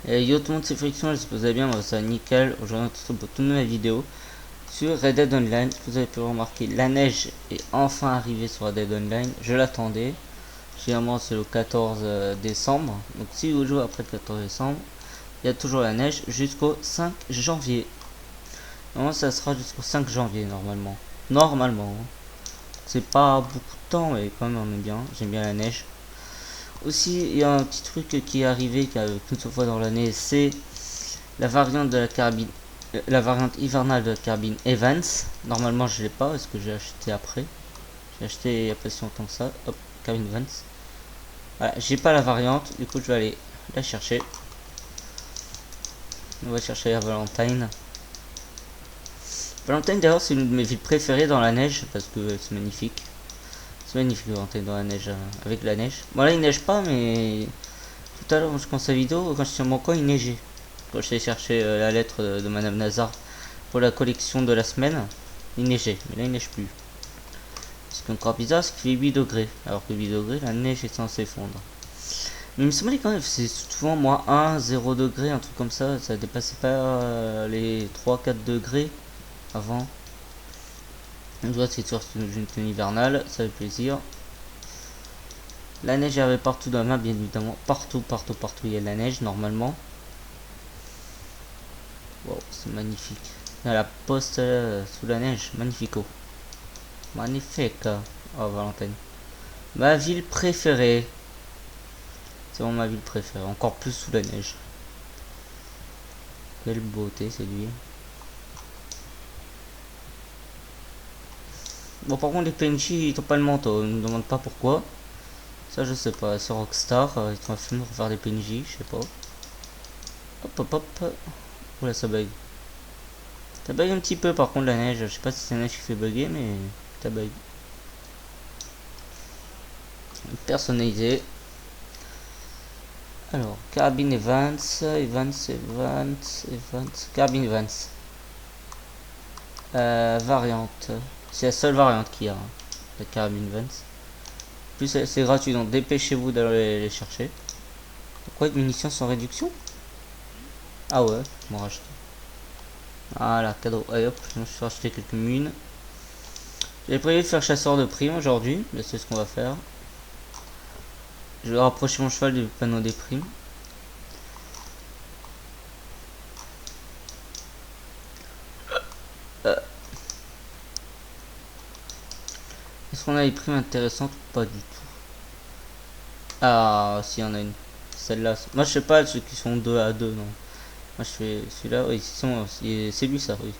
Et yo tout le monde, c'est Friction, j'espère que vous allez bien, moi ça va nickel. Aujourd'hui on se retrouve pour toute nouvelle vidéo sur Red Dead Online. Vous avez pu remarquer, la neige est enfin arrivée sur Red Dead Online, je l'attendais. Généralement c'est le 14 décembre, donc si vous jouez après le 14 décembre, il y a toujours la neige jusqu'au 5 janvier. Normalement ça sera jusqu'au 5 janvier normalement. Normalement, hein. C'est pas beaucoup de temps mais quand même on aime bien, j'aime bien la neige. Aussi, il y a un petit truc qui est arrivé qu'une seule fois dans l'année, c'est la variante de la carabine, la variante hivernale de la carabine Evans. Normalement, je l'ai pas parce que j'ai acheté après. J'ai acheté il y a pas si longtemps que ça. Hop, carabine Evans. Voilà, j'ai pas la variante, du coup, je vais aller la chercher. On va chercher la Valentine. Valentine, d'ailleurs, c'est une de mes villes préférées dans la neige parce que c'est magnifique. C'est magnifique Valentine dans la neige, avec la neige. Bon, là, il neige pas, mais tout à l'heure, quand je commence la vidéo, quand je suis sur mon coin, il neigeait. Quand j'allais chercher la lettre de Madame Nazar pour la collection de la semaine, il neigeait, mais là il neige plus. Ce qui est encore bizarre, c'est qu'il fait 8 degrés, alors que 8 degrés, la neige est censée fondre. Mais il me semblait quand même, c'est souvent moins 1, 0 degré, un truc comme ça dépassait pas les 3-4 degrés avant. On voit c'est sur une tenue hivernale, ça fait plaisir. La neige arrive partout dans la map, bien évidemment, partout, il y a de la neige normalement. Wow, c'est magnifique. À la poste sous la neige, magnifico. Magnifique. Oh, Valentine. Ma ville préférée. C'est vraiment ma ville préférée. Encore plus sous la neige. Quelle beauté, c'est lui. Bon, par contre, les PNJ, ils n'ont pas le manteau. Ils ne me demandent pas pourquoi. Ça, je sais pas. C'est Rockstar. Ils ont fait refaire des PNJ, je sais pas. Hop, hop, hop. Oula, ça bug. Ça bug un petit peu, par contre, la neige. Je sais pas si c'est la neige qui fait bugger, mais ça bug. Personnalisé. Alors, carabine Evans, carabine Evans. Variante. C'est la seule variante qu'il y a, hein, la carabine Evans. En plus, c'est gratuit, donc dépêchez-vous d'aller les chercher. Pourquoi de munitions sans réduction? Ah ouais, je m'en rachète. Voilà, cadeau. Allez hop, je me suis racheté quelques mines. J'ai prévu de faire chasseur de primes aujourd'hui, mais c'est ce qu'on va faire. Je vais rapprocher mon cheval du panneau des primes. Est-ce qu'on a des primes intéressantes ou pas du tout? Ah, si, y en a une. Celle-là. Moi, je sais pas ceux qui sont 2 à 2, non. Moi, je fais celui-là. Oui, c'est lui, ça, oui.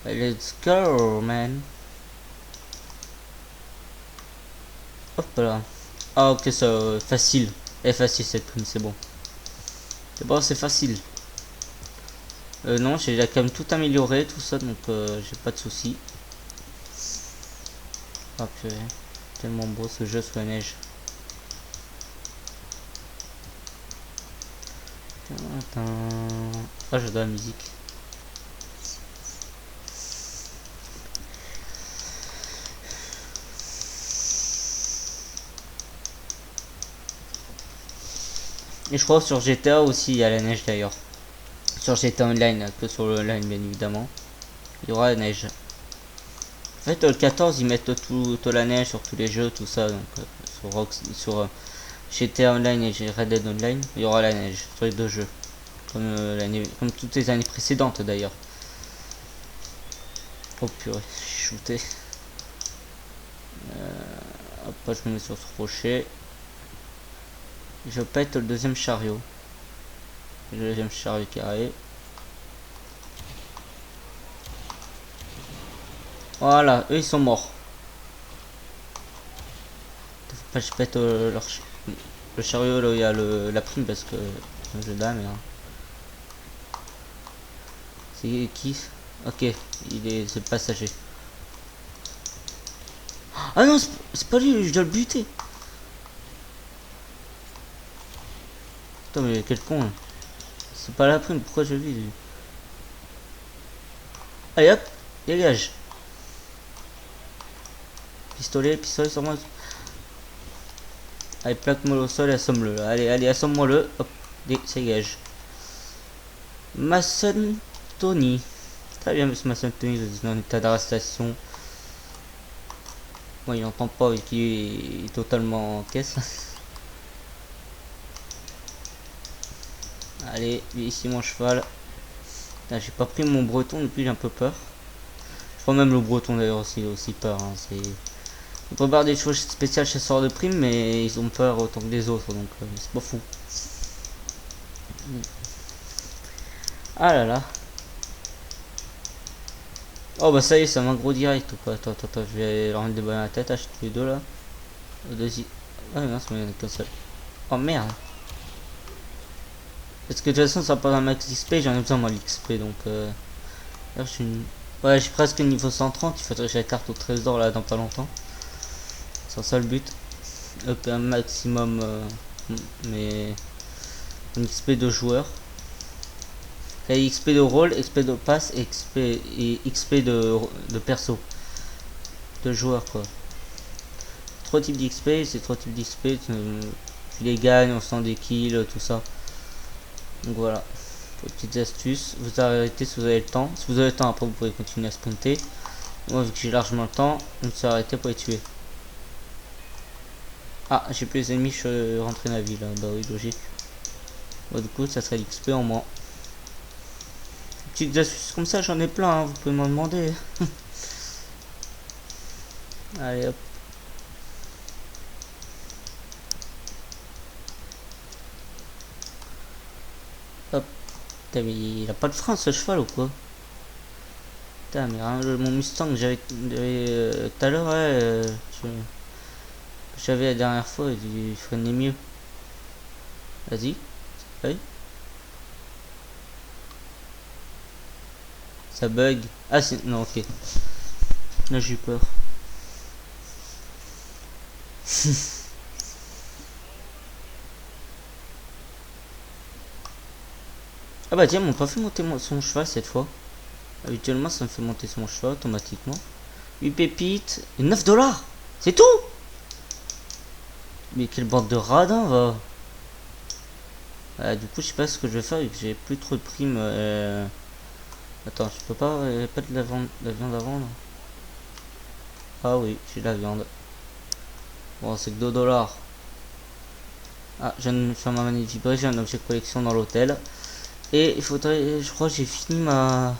Let's go, man. Hop là. Ah, ok, ça, facile. Elle est facile cette prime, c'est bon. C'est bon, c'est facile. Non, j'ai quand même tout amélioré, tout ça, donc j'ai pas de soucis. Ah, purée. Tellement beau ce jeu sous la neige. Ah, j'adore la musique. Et je crois que sur GTA aussi il y a la neige d'ailleurs. Sur GTA Online, que sur le online bien évidemment. Il y aura la neige. En fait le 14 ils mettent toute la neige sur tous les jeux, tout ça. Donc sur GTA Online et Red Dead Online, il y aura la neige sur les deux jeux. Comme toutes les années précédentes d'ailleurs. Oh purée, je suis shooté. Hop, je me mets sur ce rocher. Je pète le deuxième chariot. Le deuxième chariot qui arrive. Voilà, eux ils sont morts. Faut pas que je pète le chariot là où il y a la prime parce que je dame. Hein. C'est qui? Ok, c'est le passager. Ah non, c'est pas lui, je dois le buter. Attends, mais quel con. Hein. C'est pas la prime, pourquoi je le vis? Allez hop, dégage. Pistolet sur moi. Allez, plaque-moi au sol et assomme-le. Allez, assomme-moi-le. Hop, dégage. Mason Tony. Très bien, monsieur Mason Tony, vous êtes en état d'arrestation. Moi, il n'entend pas et qui est totalement en caisse. Allez, ici mon cheval. J'ai pas pris mon breton depuis, j'ai un peu peur. Je crois même le breton d'ailleurs aussi, il a aussi peur. Hein, ils préparent des choses spéciales chasseurs de primes, mais ils ont peur autant que les autres, donc c'est pas fou. Ah là là. Oh bah ça y est, c'est un gros direct ou quoi. Attends, je vais leur mettre des balles à la tête, acheter les deux là. Deux-y. Ah non, c'est qu'un seul. Oh merde. Parce que de toute façon, ça va pas un max XP, j'en ai besoin moi l'XP donc. Là, je suis une... Ouais, j'ai presque niveau 130, il faudrait que j'ai la carte au trésor là dans pas longtemps. C'est ça le but. Donc un maximum, mais un XP de joueur. Et XP de rôle, XP de passe, et XP de perso. De joueur quoi. Trois types d'XP, c'est trois types d'XP, tu les gagnes, on sent des kills, tout ça. Donc voilà. Petites astuces, vous arrêtez si vous avez le temps. Si vous avez le temps, après vous pouvez continuer à sprinter. Moi, vu que j'ai largement le temps, on s'est arrêté pour les tuer. Ah, j'ai plus les ennemis, je suis rentré dans la ville. Hein. Bah oui, logique. Bon, du coup, ça serait l'XP en moins. Petites astuces comme ça, j'en ai plein, hein, vous pouvez m'en demander. Allez hop. Hop. Putain, mais il a pas de frein ce cheval ou quoi? Putain, mais hein, mon Mustang que j'avais tout à l'heure, ouais, j'avais la dernière fois, il freinait mieux. Vas-y. Oui. Ça bug. Ah, c'est. Non, ok. Là, j'ai eu peur. Ah bah tiens, on m'a pas fait monter son cheval cette fois. Habituellement, ça me fait monter son cheval automatiquement. 8 pépites et 9 $. C'est tout. Mais quelle bande de radins va. Du coup, je sais pas ce que je vais faire vu que j'ai plus trop de primes. Attends, je peux pas. Pas de la viande à vendre. Ah oui, j'ai de la viande. Bon, c'est que 2 $. Ah, je viens de faire ma manette vibrer, j'ai un objet de collection dans l'hôtel. Et il faudrait, je crois que j'ai fini ma...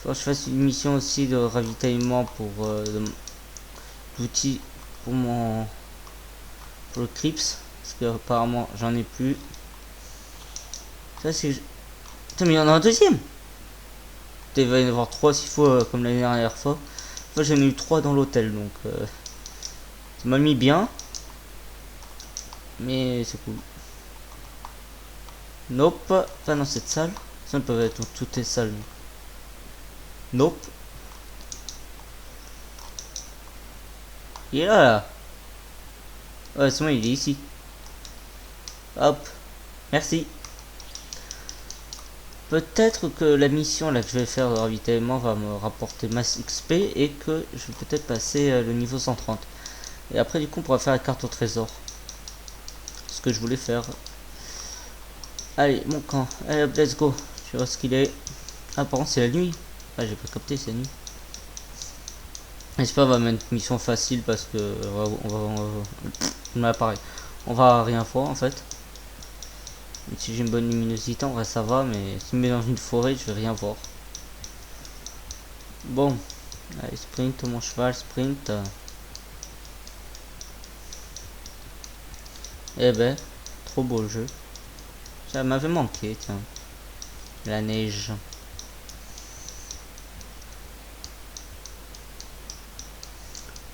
Faut que je fasse une mission aussi de ravitaillement pour d'outils pour mon... pour le Crips. Parce que apparemment j'en ai plus. Ça c'est... Putain mais il y en a un deuxième. Il va y en avoir 3 s'il faut comme la dernière fois. Enfin j'en ai eu 3 dans l'hôtel donc... ça m'a mis bien. Mais c'est cool. Nope. Enfin dans cette salle. Ça peut être toutes les salles. Nope. Il est là. Ouais, c'est moi, il est ici. Hop. Merci. Peut-être que la mission là que je vais faire de ravitaillement va me rapporter masse XP et que je vais peut-être passer le niveau 130. Et après du coup on pourra faire la carte au trésor. Ce que je voulais faire. Allez, mon camp. Allez hop, let's go. Je vois ce qu'il est. Ah par contre c'est la nuit. Ah j'ai pas capté, c'est la nuit. J'espère qu'on va mettre une mission facile parce que pareil. On va rien voir en fait. Et si j'ai une bonne luminosité en vrai ça va, mais si je me mets dans une forêt je vais rien voir. Bon, allez sprint mon cheval, sprint. Eh ben, trop beau le jeu. Ça m'avait manqué, tiens. La neige.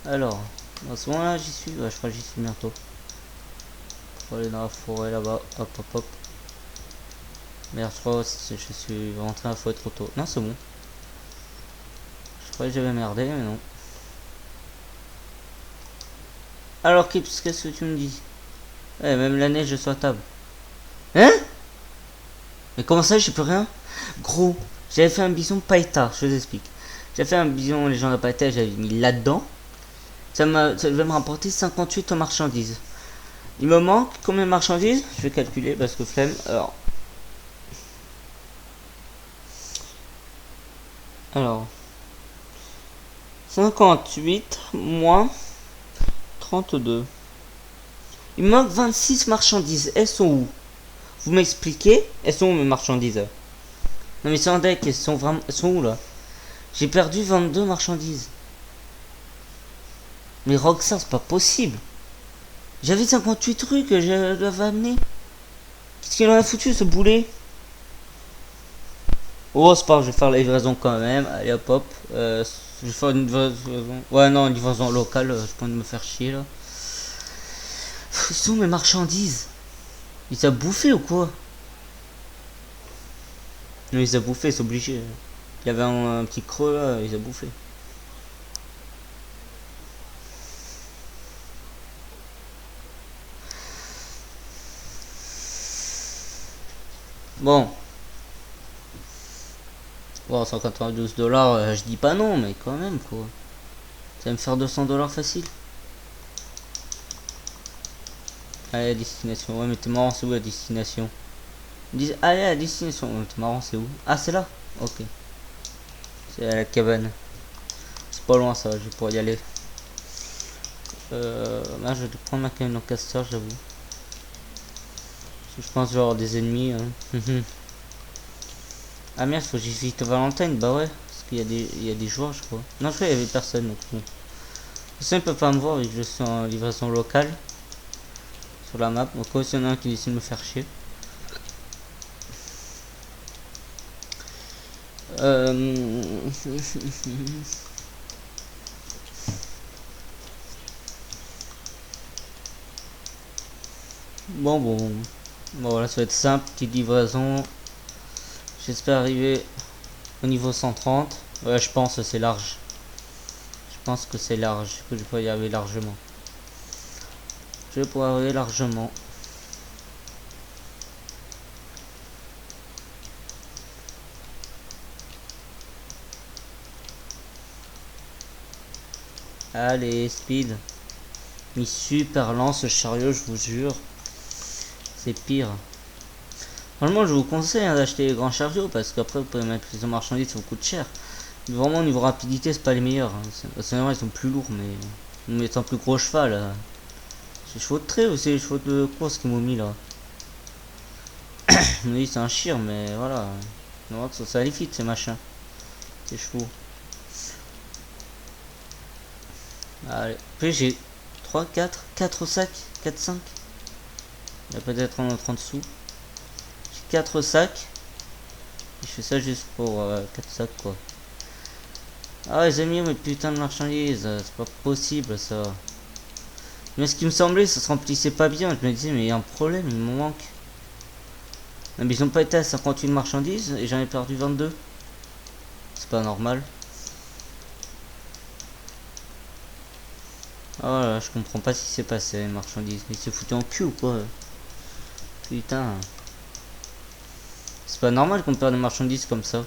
Alors, dans ce moment là j'y suis, ouais, je crois que j'y suis bientôt. Pour aller dans la forêt là-bas, hop hop hop. Merde, je crois que je suis rentré à la forêt trop tôt. Non, c'est bon. Je croyais que j'avais merdé, mais non. Alors, Kips, qu'est-ce que tu me dis? Ouais, même la neige sur la table. Hein? Mais comment ça, j'ai plus rien? Gros, j'avais fait un bison païta, je vous explique. J'avais fait un bison légende de païta, j'avais mis là-dedans. Ça devait me rapporter 58 en marchandises. Il me manque combien de marchandises? Je vais calculer parce que flemme. Alors, Alors, 58 moins 32. Il me manque 26 marchandises. Elles sont où? Vous m'expliquez? Elles sont où mes marchandises? Non mais sans deck, elles sont vraiment... Elles sont où là? J'ai perdu 22 marchandises. Mais Rockstar, c'est pas possible. J'avais 58 trucs que je devais amener. Qu'est-ce qu'il en a foutu ce boulet? Oh c'est pas grave, je vais faire la livraison quand même. Allez hop hop. Je vais faire une livraison. Ouais non, une livraison locale, je peux me faire chier là. Où sont mes marchandises? Il s'est bouffé ou quoi? Non, il s'est bouffé, c'est obligé. Il y avait un petit creux là, il s'est bouffé. Bon. Bon, 192 $, je dis pas non, mais quand même quoi. Ça va me faire 200 $ facile. Allez, à destination. Ouais, mais t'es marrant, c'est où la destination? Allez, à destination. Ouais, t'es marrant, c'est où? Ah, c'est là? Ok. C'est à la cabane. C'est pas loin, ça, je vais pouvoir y aller. Là, je vais prendre ma canne en caster, j'avoue. Je pense que je vais avoir des ennemis. Hein. Ah merde, faut que j'y visite Valentine. Bah ouais, parce qu'il y a des joueurs, je crois. Non, je crois qu'il y avait personne. Donc bon. Personne ne peut pas me voir vu que je suis en livraison locale sur la map. Donc, il y en a un qui décide de me faire chier. Bon, voilà, ça va être simple, petite livraison. J'espère arriver au niveau 130. Ouais, je pense que c'est large. Je pense que c'est large, que je peux y arriver largement. Je vais pouvoir y arriver largement. Allez, speed. Mais super lent ce chariot, je vous jure. C'est pire. Franchement, je vous conseille hein, d'acheter les grands chariots parce qu'après, vous pouvez mettre plus de marchandises, ça vous coûte cher. Mais vraiment, au niveau rapidité, c'est pas les meilleurs. Hein. C'est vrai, ils sont plus lourds, mais étant plus gros cheval. C'est les chevaux de trait ou c'est les chevaux de course qu'ils m'ont mis là? Oui, c'est un chien, mais voilà. On voit que ça les fit ces machins. Ces chevaux. Allez. Puis j'ai 3, 4 sacs. 4, 5. Il y a peut-être un autre en dessous. 4 sacs. Je fais ça juste pour 4 sacs quoi. Ah les amis, mais putain de marchandises, c'est pas possible ça. Mais ce qui me semblait, ça se remplissait pas bien. Je me disais mais il y a un problème, il me manque. Non, mais ils ont pas été à 58 marchandises et j'en ai perdu 22. C'est pas normal. Oh là, je comprends pas ce qui s'est passé les marchandises. Mais c'est foutu en cul ou quoi? Putain. C'est pas normal qu'on perde des marchandises comme ça.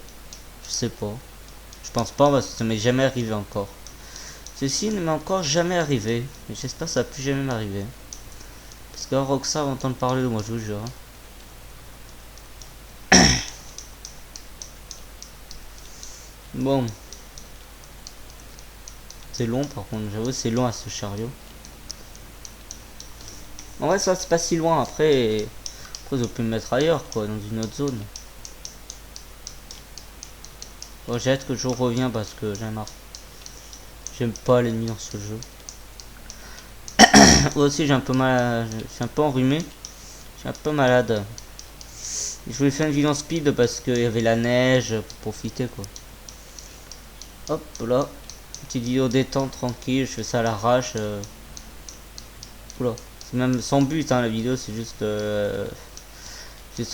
Je sais pas. Je pense pas parce que ça m'est jamais arrivé encore. Ceci ne m'est encore jamais arrivé. Mais j'espère que ça va plus jamais m'arriver. Parce que Rockstar va entendre parler de moi, je vous jure. Bon. C'est long par contre, j'avoue c'est long à ce chariot. En vrai ça c'est pas si loin, après ils ont pu me mettre ailleurs quoi, dans une autre zone. Bon, j'ai hâte que je reviens parce que j'en ai marre. J'aime pas l'ennemi dans ce jeu. Moi aussi j'ai un peu mal, je suis un peu enrhumé. Je suis un peu malade. Je voulais faire une vidéo en speed parce qu'il y avait la neige pour profiter quoi. Hop là. Petite vidéo détente tranquille, je fais ça à l'arrache. Oula. C'est même sans but hein, la vidéo, c'est juste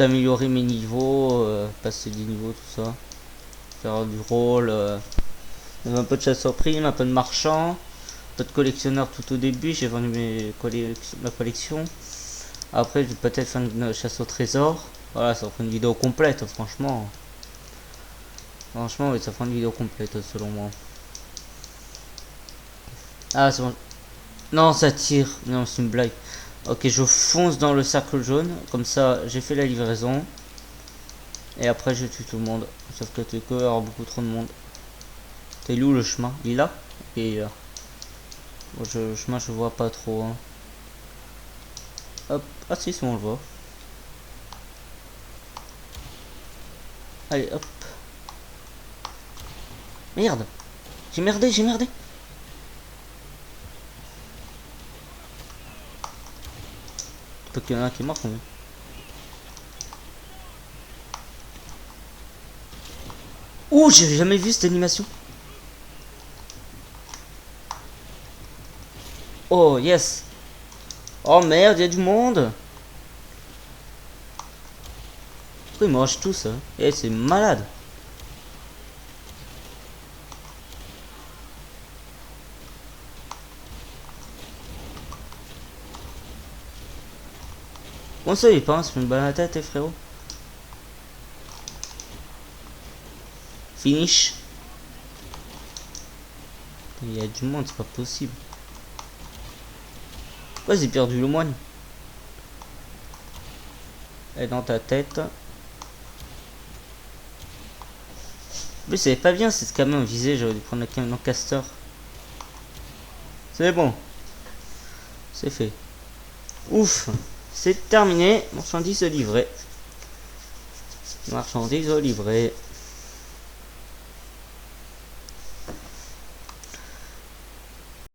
améliorer mes niveaux, passer des niveaux, tout ça. Faire du rôle, un peu de chasseur prime, un peu de marchand, un peu de collectionneur tout au début, j'ai vendu ma collection. Après je vais peut-être faire une chasse au trésor. Voilà, ça fera une vidéo complète franchement. Franchement oui, ça fera une vidéo complète selon moi. Ah c'est bon. Non ça tire, non c'est une blague. Ok, je fonce dans le cercle jaune, comme ça j'ai fait la livraison. Et après je tue tout le monde. Sauf que tu peux avoir beaucoup trop de monde. T'es où le chemin? Il est là? Il est là. Bon, le chemin, je vois pas trop. Hein. Hop. Ah si, c'est bon, on le voit. Allez, hop. Merde. J'ai merdé, j'ai merdé. Peut qu'il y en a un qui est mort quand même. Ouh, j'ai jamais vu cette animation. Oh, yes. Oh merde, il y a du monde. Pourquoi ils me rushent tous? Eh, c'est malade. Comment ça, il pense? Je me bats la tête, frérot. Finish. Il y a du monde, c'est pas possible. Pourquoi j'ai perdu le moine? Elle est dans ta tête. En plus, c'est pas bien, c'est ce camion visé. J'aurais dû prendre le camion caster. C'est bon. C'est fait. Ouf. C'est terminé. Marchandise livrée. Marchandise livrée.